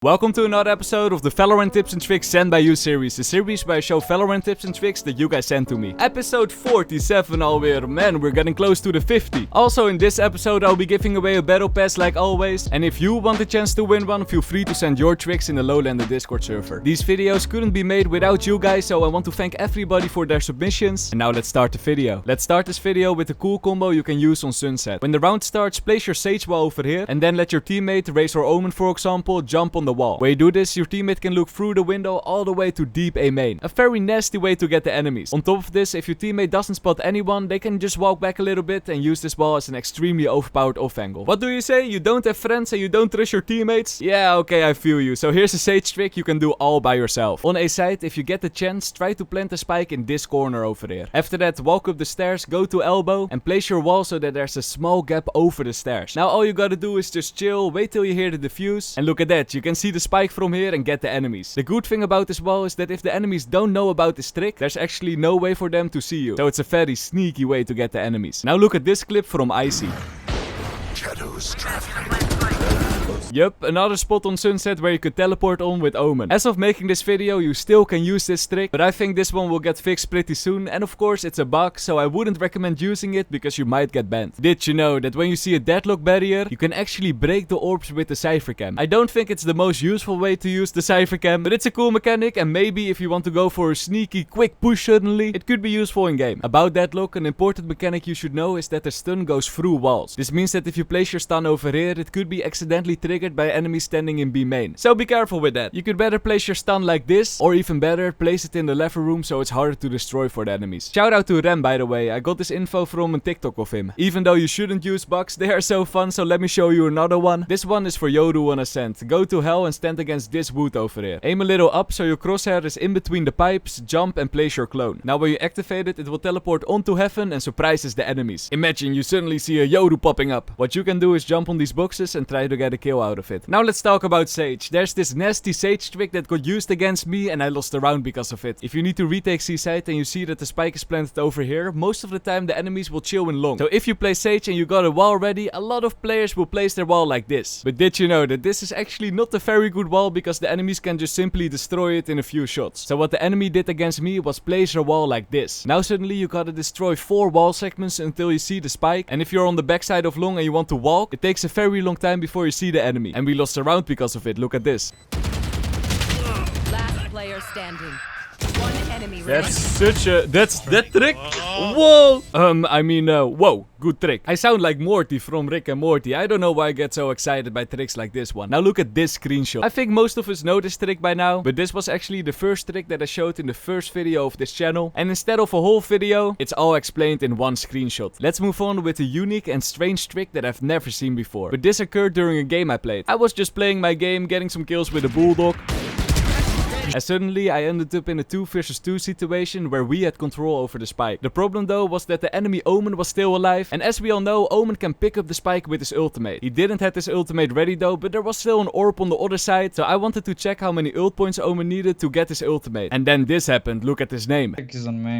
Welcome to another episode of the Valorant Tips and Tricks Sent by You series. The series where I show Valorant tips and tricks that you guys send to me. Episode 47 alweer. Man, we're getting close to the 50. Also in this episode I'll be giving away a battle pass like always. And if you want a chance to win one, feel free to send your tricks in the Lowlander Discord server. These videos couldn't be made without you guys, so I want to thank everybody for their submissions. And now let's start the video. Let's start this video with a cool combo you can use on Sunset. When the round starts, place your Sage wall over here and then let your teammate, Raze or Omen for example, jump on the wall. When you do this, your teammate can look through the window all the way to deep A main. A very nasty way to get the enemies. On top of this, if your teammate doesn't spot anyone, they can just walk back a little bit and use this wall as an extremely overpowered off angle. What do you say? You don't have friends and you don't trust your teammates? Yeah, okay, I feel you. So here's a Sage trick you can do all by yourself. On A side, if you get the chance, try to plant a spike in this corner over here. After that, walk up the stairs, go to elbow and place your wall so that there's a small gap over the stairs. Now all you gotta do is just chill, wait till you hear the defuse, and look at that, you can see the spike from here and get the enemies. The good thing about this wall is that if the enemies don't know about this trick, there's actually no way for them to see you. So it's a very sneaky way to get the enemies. Now look at this clip from Icy. Shadows traveling. Yup, another spot on Sunset where you could teleport on with Omen. As of making this video, you still can use this trick, but I think this one will get fixed pretty soon, and of course it's a bug, so I wouldn't recommend using it because you might get banned. Did you know that when you see a deadlock barrier, you can actually break the orbs with the Cypher Cam? I don't think it's the most useful way to use the Cypher Cam, but it's a cool mechanic, and maybe if you want to go for a sneaky quick push suddenly, it could be useful in game. About deadlock, an important mechanic you should know is that the stun goes through walls. This means that if you place your stun over here, it could be accidentally triggered by enemies standing in B main. So be careful with that. You could better place your stun like this, or even better, place it in the lever room so it's harder to destroy for the enemies. Shout out to Rem by the way, I got this info from a TikTok of him. Even though you shouldn't use bugs, they are so fun, so let me show you another one. This one is for Yoru on Ascent. Go to hell and stand against this wood over here. Aim a little up so your crosshair is in between the pipes, jump and place your clone. Now when you activate it, it will teleport onto heaven and surprises the enemies. Imagine you suddenly see a Yoru popping up. What you can do is jump on these boxes and try to get a kill out of it. Now let's talk about Sage. There's this nasty Sage trick that got used against me and I lost the round because of it. If you need to retake C side and you see that the spike is planted over here, most of the time the enemies will chill in long. So if you play Sage and you got a wall ready, a lot of players will place their wall like this. But did you know that this is actually not a very good wall because the enemies can just simply destroy it in a few shots. So what the enemy did against me was place their wall like this. Now suddenly you gotta destroy 4 wall segments until you see the spike, and if you're on the backside of long and you want to walk, it takes a very long time before you see the enemy. And we lost the round because of it. Look at this. Last player standing. One enemy That's that trick? Whoa! Whoa, good trick. I sound like Morty from Rick and Morty. I don't know why I get so excited by tricks like this one. Now look at this screenshot. I think most of us know this trick by now, but this was actually the first trick that I showed in the first video of this channel. And instead of a whole video, it's all explained in one screenshot. Let's move on with a unique and strange trick that I've never seen before. But this occurred during a game I played. I was just playing my game, getting some kills with a bulldog. And suddenly I ended up in a 2 versus 2 situation where we had control over the spike. The problem though was that the enemy Omen was still alive, and as we all know, Omen can pick up the spike with his ultimate. He didn't have his ultimate ready though, but there was still an orb on the other side, so I wanted to check how many ult points Omen needed to get his ultimate. And then this happened. Look at his name.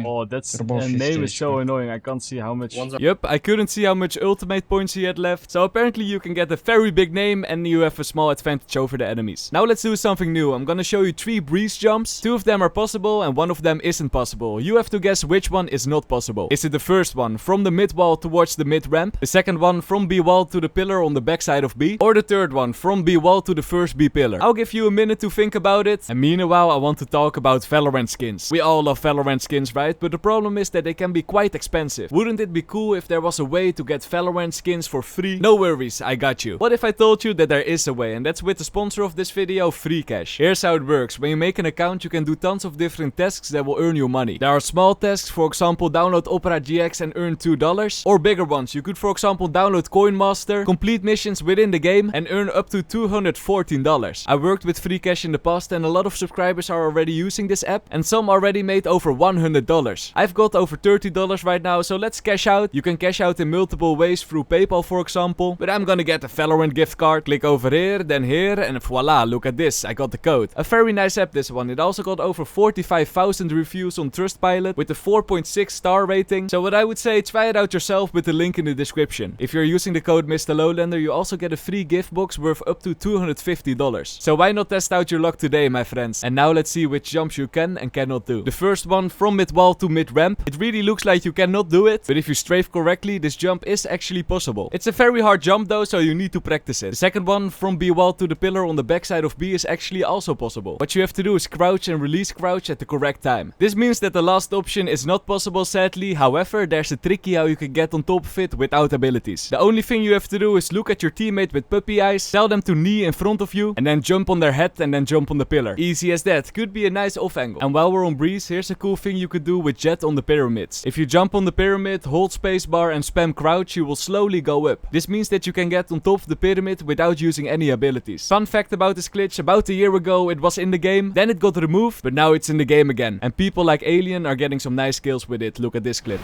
Oh, that's The name is so annoying. I can't see how much. Yup, I couldn't see how much ultimate points he had left. So apparently you can get a very big name and you have a small advantage over the enemies. Now let's do something new. I'm gonna show you 3 breeze jumps. 2 of them are possible and 1 of them isn't possible. You have to guess which one is not possible. Is it the first one from the mid wall towards the mid ramp? The second one from B wall to the pillar on the backside of B? Or the third one from B wall to the first B pillar? I'll give you a minute to think about it. And meanwhile, I want to talk about Valorant skins. We all love Valorant skins, right? But the problem is that they can be quite expensive. Wouldn't it be cool if there was a way to get Valorant skins for free? No worries, I got you. What if I told you that there is a way, and that's with the sponsor of this video, Free Cash. Here's how it works. When you make an account, you can do tons of different tasks that will earn you money. There are small tasks, for example download Opera GX and earn $2, or bigger ones. You could for example download Coin Master, complete missions within the game and earn up to $214. I worked with Free Cash in the past and a lot of subscribers are already using this app, and some already made over $100. I've got over $30 right now, so let's cash out. You can cash out in multiple ways through PayPal for example, but I'm gonna get a Valorant gift card. Click over here, then here, and voila, look at this, I got the code. A very nice app accept this one. It also got over 45,000 reviews on Trustpilot with a 4.6 star rating. So what I would say, try it out yourself with the link in the description. If you're using the code MrLowlander, you also get a free gift box worth up to $250. So why not test out your luck today, my friends? And now let's see which jumps you can and cannot do. The first one, from mid wall to mid ramp. It really looks like you cannot do it, but if you strafe correctly, this jump is actually possible. It's a very hard jump though, so you need to practice it. The second one, from B wall to the pillar on the backside of B, is actually also possible. What you have to do is crouch and release crouch at the correct time. This means that the last option is not possible, sadly. However, there's a tricky how you can get on top of it without abilities. The only thing you have to do is look at your teammate with puppy eyes, tell them to knee in front of you, and then jump on their head and then jump on the pillar. Easy as that. Could be a nice off angle. And while we're on breeze, here's a cool thing you could do with jet on the pyramids. If you jump on the pyramid, hold spacebar and spam crouch, you will slowly go up. This means that you can get on top of the pyramid without using any abilities. Fun fact about this glitch, about a year ago it was in the game, then it got removed, but now it's in the game again. And people like Alien are getting some nice kills with it. Look at this clip.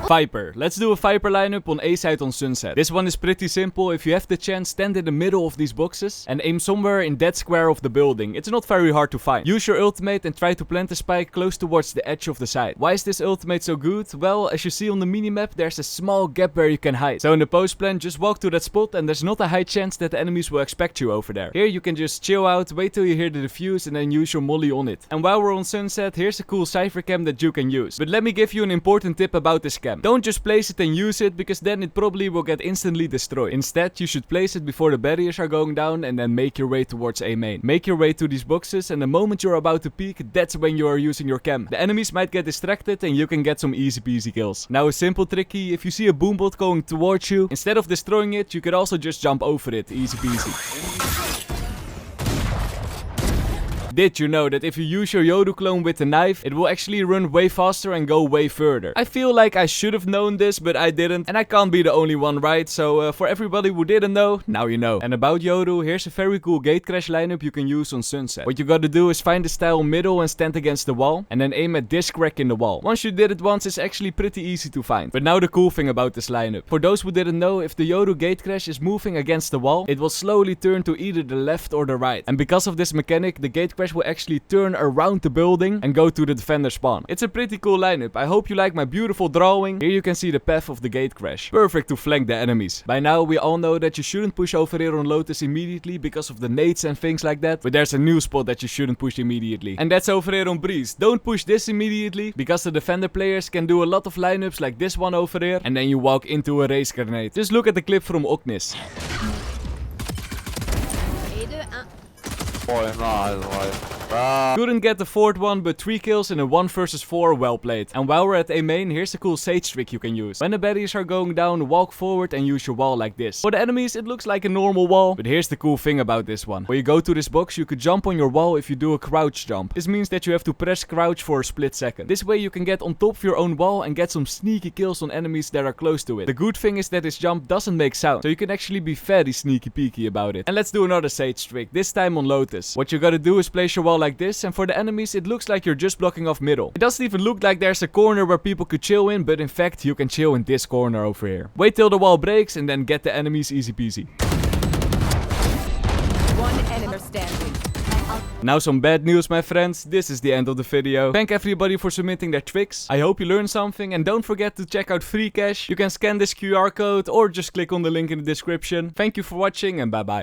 Viper. Let's do a Viper lineup on A side on Sunset. This one is pretty simple. If you have the chance, stand in the middle of these boxes and aim somewhere in that square of the building. It's not very hard to find. Use your ultimate and try to plant a spike close towards the edge of the side. Why is this ultimate so good? Well, as you see on the minimap, there's a small gap where you can hide. So in the post plant, just walk to that spot and there's not a high chance that the enemies will expect you over there. Here you can just chill out, wait till you hear the defuse and then use your molly on it. And while we're on Sunset, here's a cool cypher cam that you can use. But let me give you an important tip about this cam. Don't just place it and use it, because then it probably will get instantly destroyed. Instead, you should place it before the barriers are going down and then make your way towards A main. Make your way to these boxes and the moment you're about to peek, that's when you are using your cam. The enemies might get distracted and you can get some easy peasy kills. Now a simple tricky, if you see a boombot going towards you, instead of destroying it, you could also just jump over it. Easy peasy. Did you know that if you use your Yoru clone with the knife, it will actually run way faster and go way further? I feel like I should have known this, but I didn't. And I can't be the only one, right? So for everybody who didn't know, now you know. And about Yoru, here's a very cool gate crash lineup you can use on Sunset. What you gotta do is find the style middle and stand against the wall, and then aim at this crack in the wall. Once you did it once, it's actually pretty easy to find. But now the cool thing about this lineup. For those who didn't know, if the Yoru gate crash is moving against the wall, it will slowly turn to either the left or the right. And because of this mechanic, the gate crash will actually turn around the building and go to the defender spawn. It's a pretty cool lineup. I hope you like my beautiful drawing. Here you can see the path of the gate crash. Perfect to flank the enemies. By now we all know that you shouldn't push over here on Lotus immediately because of the nades and things like that. But there's a new spot that you shouldn't push immediately. And that's over here on Breeze. Don't push this immediately because the defender players can do a lot of lineups like this one over here. And then you walk into a race grenade. Just look at the clip from Oknis. Couldn't get the fourth one, but 3 kills in a 1 versus 4, well played. And while we're at A main, here's a cool sage trick you can use. When the barriers are going down, walk forward and use your wall like this. For the enemies, it looks like a normal wall, but here's the cool thing about this one. When you go to this box, you could jump on your wall if you do a crouch jump. This means that you have to press crouch for a split second. This way you can get on top of your own wall and get some sneaky kills on enemies that are close to it. The good thing is that this jump doesn't make sound, so you can actually be very sneaky peeky about it. And let's do another sage trick, this time on Lotus. What you gotta do is place your wall like this, and for the enemies it looks like you're just blocking off middle. It doesn't even look like there's a corner where people could chill in, but in fact you can chill in this corner over here. Wait till the wall breaks and then get the enemies easy peasy. One enemy standing. Now some bad news, my friends. This is the end of the video. Thank everybody for submitting their tricks. I hope you learned something, and don't forget to check out free cash. You can scan this QR code or just click on the link in the description. Thank you for watching and bye bye.